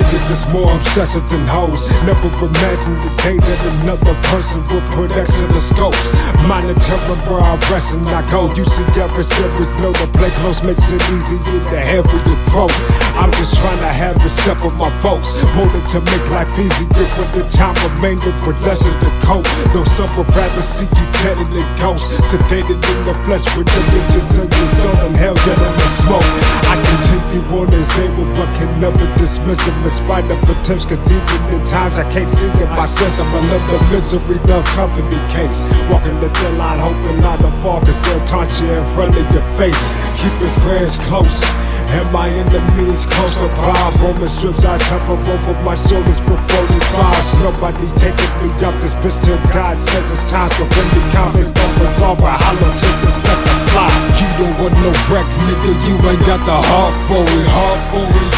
Niggas is more obsessive than hoes. Never imagined the day that another person would put X in the scopes. Monitoring where I rest and I go. You see every series, know the play close makes it easier to have for your throat. I'm just trying to have respect for my folks. Molded to make life easier for the time remainder, but less of the cope. Though some would rather see you dead than ghosts, sedated in the flesh with the riches of your soul and hell yelling and smoke. I continue on as able, but can never dismiss them in spite of attempts. Cause even in times I can't see it myself, I'm another misery, love company case. Walking the thin line, hoping not to fall, cause they'll taunt you in front of your face. Keeping friends close and my enemies closer by. Roman strips I hover over my shoulders with 45s. Nobody's taking me up this bitch till God says it's time. So when the conflicts don't resolve, I hollow tips and set the fly. You don't want no wreck, nigga, you ain't got the heart for it.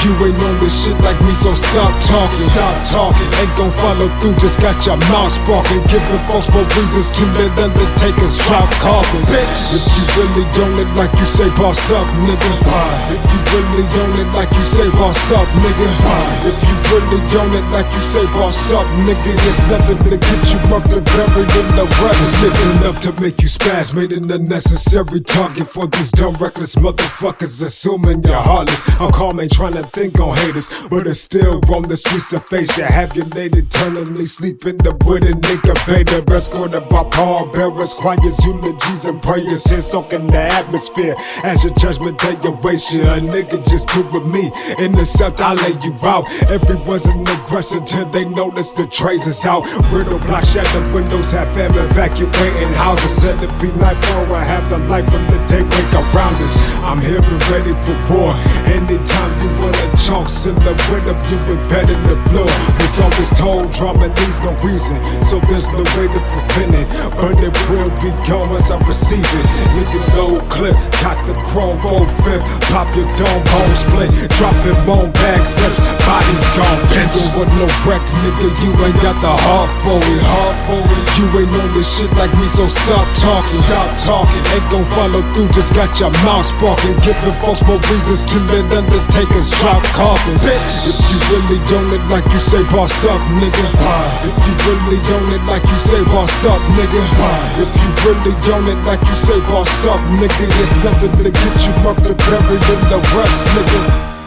You ain't on this shit like me, so stop talking. Ain't gon' follow through, just got your mouth sparking. Giving folks more reasons to let undertakers drop coffins. If you really own it like you say, boss up, nigga. If you really own it like you say, boss up, nigga. If you really own it like you say, boss up, nigga. It's nothing to get you mucked and buried in the rust. It's enough to make you spaz, made an unnecessary target for these dumb reckless motherfuckers, assuming you're heartless. I'm calm, ain't trying to think on haters, but it's still roam the streets to face you. Have your lady eternally sleeping the wood and incubator, escorted by pallbearers, choirs, eulogies and prayers, here soaking the atmosphere. As your judgment day awaits you, a nigga just do with me. Intercept, I'll lay you out. Everyone's an aggressor till they notice the trace is out. Riddle block, shattered windows, have family evacuating houses. Said it be nightfall, I have the life of the day break around us. I'm here and ready for war. Anytime you wanna chalk, silhouette of you in bed in the floor. Was always told drama needs no reason, so there's no way to prevent it. But it will be gone once I receive it. Nigga, no clip, cock the chrome, roll fifth, pop your dome, bone split, dropping bone bag zips, bodies gone, bitch. You don't want no wreck, nigga, you ain't got the heart for it. You ain't on this shit like me, so stop talking. Ain't gon' follow through, just got your mouth sparking. Giving folks more reasons to let undertakers drop coffins. If you really own it like you say, boss up, nigga. If you really own it like you say, boss up, nigga. If you really own it like you say, boss up, nigga. It's nothing to get you mucked and buried in the rust, nigga.